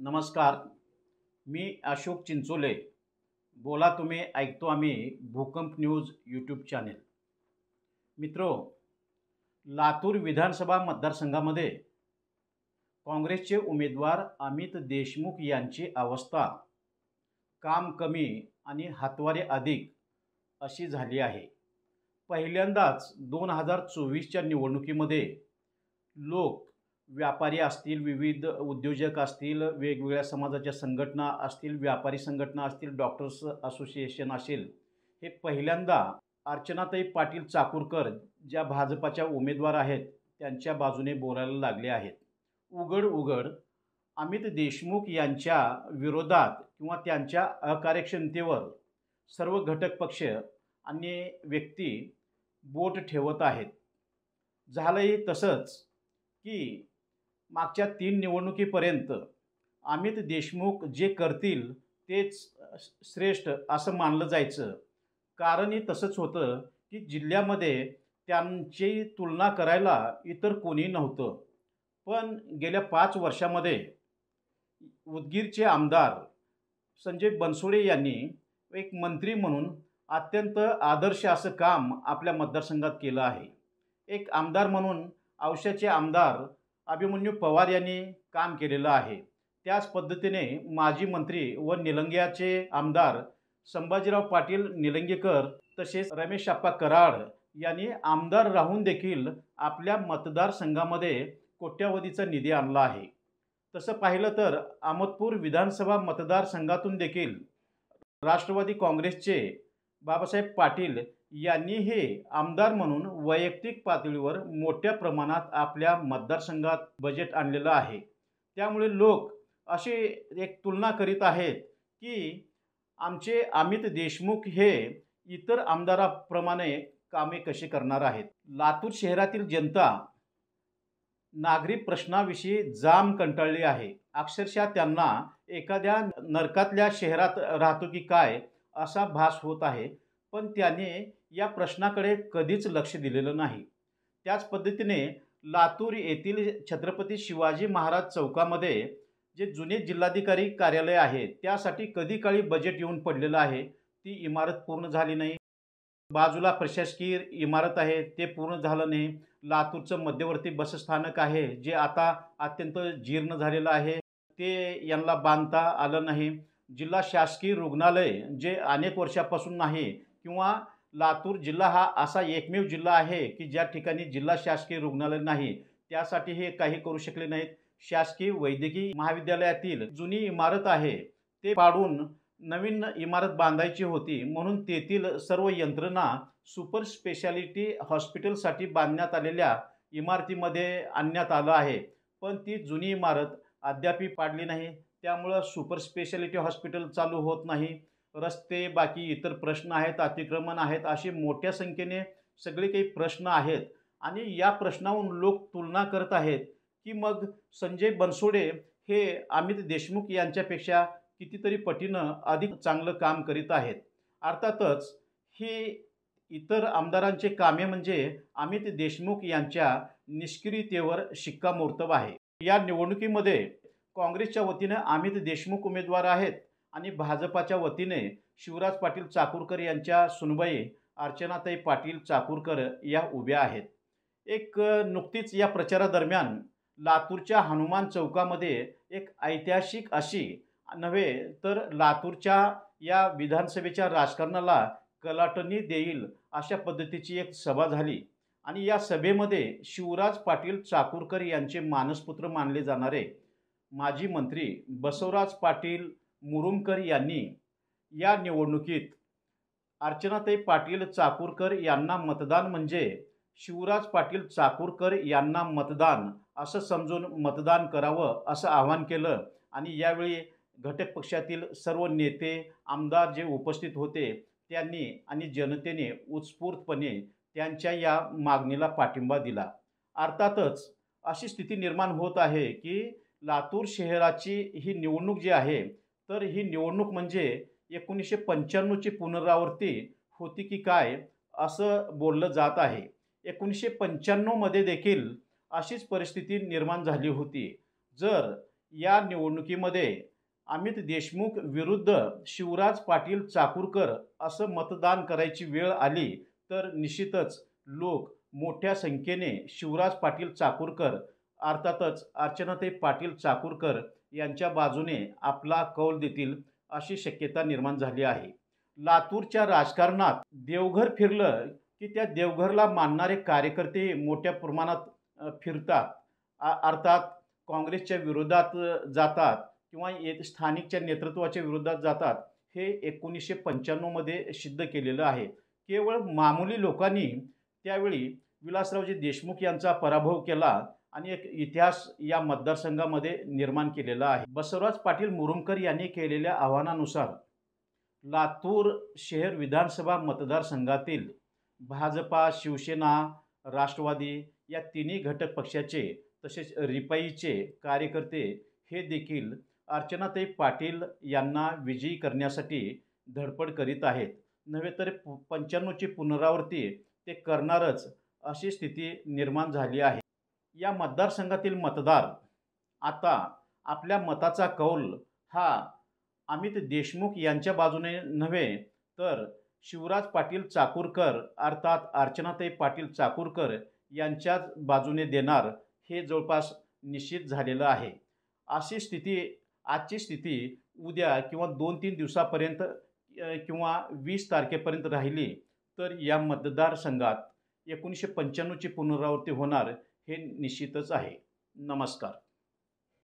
नमस्कार. मी अशोक चिंचोले. बोला तुम्ही ऐकतो आम्ही भूकंप न्यूज यूट्यूब चॅनेल. मित्रो, लातूर विधानसभा मतदारसंघामध्ये काँग्रेसचे उमेदवार अमित देशमुख यांची अवस्था काम कमी आणि हातवारे अधिक अशी झाली आहे. पहिल्यांदाच 2024च्या निवडणुकीमध्ये लोक व्यापारी असतील, विविध उद्योजक असतील, वेगवेगळ्या समाजाच्या संघटना असतील, व्यापारी संघटना असतील, डॉक्टर्स असोसिएशन असेल, हे पहिल्यांदा अर्चनाताई पाटील चाकूरकर ज्या भाजपाच्या उमेदवार आहेत त्यांच्या बाजूने बोलायला लागले आहेत. उघड उघड अमित देशमुख यांच्या विरोधात किंवा त्यांच्या अकार्यक्षमतेवर सर्व घटक पक्ष आणि व्यक्ती बोट ठेवत आहेत. झालंही तसंच की मागच्या 3 निवडणुकीपर्यंत अमित देशमुख जे करतील तेच श्रेष्ठ असं मानलं जायचं. कारणही तसंच होतं की जिल्ह्यामध्ये त्यांची तुलना करायला इतर कोणी नव्हतं. पण गेल्या 5 वर्षामध्ये उदगीरचे आमदार संजय बनसोडे यांनी एक मंत्री म्हणून अत्यंत आदर्श असं काम आपल्या मतदारसंघात केलं आहे. एक आमदार म्हणून औशाचे आमदार अभिमन्यू पवार यांनी काम केलेलं आहे. त्याच पद्धतीने माजी मंत्री व निलंग्याचे आमदार संभाजीराव पाटील निलंगेकर तसेच रमेश आप्पा कराड यांनी आमदार राहून देखील आपल्या मतदारसंघामध्ये कोट्यावधीचा निधी आणला आहे. तसं पाहिलं तर अहमदपूर विधानसभा मतदारसंघातून देखील राष्ट्रवादी काँग्रेसचे बाबासाहेब पाटील यांनी हे आमदार म्हणून वैयक्तिक पातळीवर मोठ्या प्रमाणात आपल्या मतदारसंघात बजेट आणलेलं आहे. त्यामुळे लोक अशी एक तुलना करीत आहेत की आमचे अमित देशमुख हे इतर आमदाराप्रमाणे कामे कशी करणार आहेत. लातूर शहरातील जनता नागरी प्रश्नाविषयी जाम कंटाळली आहे. अक्षरशः त्यांना एखाद्या नरकातल्या शहरात राहतो की काय असा भास होत आहे. पण त्याने या प्रश्नाकडे कधीच लक्ष दिलेलं नाही. त्याच पद्धतीने लातूर येथील छत्रपती शिवाजी महाराज चौकामध्ये जे जुने जिल्हाधिकारी कार्यालय आहे त्यासाठी कधी काळी बजेट येऊन पडलेलं आहे. ती इमारत पूर्ण झाली नाही. बाजूला प्रशासकीय इमारत आहे ते पूर्ण झालं नाही. लातूरचं मध्यवर्ती बसस्थानक आहे जे आता अत्यंत जीर्ण झालेलं आहे, ते यांना बांधता आलं नाही. जिल्हा शासकीय रुग्णालय जे अनेक वर्षापासून नाही किंवा लातूर जिल्हा हा असा एकमेव जिल्हा आहे की ज्या ठिकाणी जिल्हा शासकीय रुग्णालय नाही, त्यासाठी हे काही करू शकले नाहीत. शासकीय वैद्यकीय महाविद्यालयातील जुनी इमारत आहे ते पाडून नवीन इमारत बांधायची होती, म्हणून तेथील सर्व यंत्रणा सुपर स्पेशालिटी हॉस्पिटलसाठी बांधण्यात आलेल्या इमारतीमध्ये आणण्यात आलं आहे. पण ती जुनी इमारत अद्यापही पाडली नाही. त्यामुळं सुपर स्पेशालिटी हॉस्पिटल चालू होत नाही. रस्ते, बाकी इतर प्रश्न आहेत, अतिक्रमण आहेत, असे मोठ्या संख्येने सगळे काही प्रश्न आहेत. आणि या प्रश्नावरून लोक तुलना करत आहेत की मग संजय बनसोडे हे अमित देशमुख यांच्यापेक्षा कितीतरी पटीनं अधिक चांगलं काम करीत आहेत. अर्थातच ही इतर आमदारांचे कामे म्हणजे अमित देशमुख यांच्या निष्क्रियतेवर शिक्कामोर्तब आहे. या निवडणुकीमध्ये काँग्रेसच्या वतीने अमित देशमुख उमेदवार आहेत आणि भाजपाच्या वतीने शिवराज पाटील चाकूरकर यांच्या सुनबाई अर्चनाताई पाटील चाकूरकर या उभ्या आहेत. नुकतीच या प्रचारादरम्यान लातूरच्या हनुमान चौकामध्ये एक ऐतिहासिक अशी नव्हे तर लातूरच्या या विधानसभेच्या राजकारणाला कलाटणी देईल अशा पद्धतीची एक सभा झाली. आणि या सभेमध्ये शिवराज पाटील चाकूरकर यांचे मानसपुत्र मानले जाणारे माजी मंत्री बसवराज पाटील मुरुमकर यांनी या निवडणुकीत अर्चनाताई पाटील चाकूरकर यांना मतदान म्हणजे शिवराज पाटील चाकूरकर यांना मतदान असं समजून मतदान करावं असं आवाहन केलं. आणि यावेळी घटक पक्षातील सर्व नेते, आमदार जे उपस्थित होते त्यांनी आणि जनतेने उत्स्फूर्तपणे त्यांच्या या मागणीला पाठिंबा दिला. अर्थातच अशी स्थिती निर्माण होत आहे की लातूर शहराची ही निवडणूक जी आहे तर ही निवडणूक म्हणजे 1995ची पुनरावृत्ती होती की काय असं बोललं जात आहे. 1995मध्ये देखील अशीच परिस्थिती निर्माण झाली होती. जर या निवडणुकीमध्ये अमित देशमुख विरुद्ध शिवराज पाटील चाकूरकर असं मतदान करायची वेळ आली तर निश्चितच लोक मोठ्या संख्येने शिवराज पाटील चाकूरकर अर्थातच अर्चनाताई पाटील चाकूरकर यांच्या बाजूने आपला कौल देतील अशी शक्यता निर्माण झाली आहे. लातूरच्या राजकारणात देवघर फिरलं की त्या देवघरला मानणारे कार्यकर्ते मोठ्या प्रमाणात फिरतात. अर्थात काँग्रेसच्या विरोधात जातात किंवा स्थानिकच्या नेतृत्वाच्या विरोधात जातात. हे 1995 मध्ये सिद्ध केलेलं आहे. केवळ मामूली लोकांनी त्यावेळी विलासरावजी देशमुख यांचा पराभव केला आणि एक इतिहास या मतदारसंघामध्ये निर्माण केलेला आहे. बसवराज पाटील मुरुमकर यांनी केलेल्या आव्हानानुसार लातूर शहर विधानसभा मतदारसंघातील भाजपा, शिवसेना, राष्ट्रवादी या तिन्ही घटक पक्षाचे तसेच रिपाईचे कार्यकर्ते हे देखील अर्चनाताई पाटील यांना विजयी करण्यासाठी धडपड करीत आहेत. नव्हे तर 95ची पुनरावृत्ती ते करणारच अशी स्थिती निर्माण झाली आहे. या मतदारसंघातील मतदार आता आपल्या मताचा कौल हा अमित देशमुख यांच्या बाजूने नव्हे तर शिवराज पाटील चाकूरकर अर्थात अर्चनाताई पाटील चाकूरकर यांच्याच बाजूने देणार हे जवळपास निश्चित झालेलं आहे. अशी स्थिती आजची स्थिती उद्या किंवा 2-3 दिवसापर्यंत किंवा 20 तारखेपर्यंत राहिली तर या मतदारसंघात 1995ची पुनरावृत्ती होणार हे निश्चितच आहे. नमस्कार.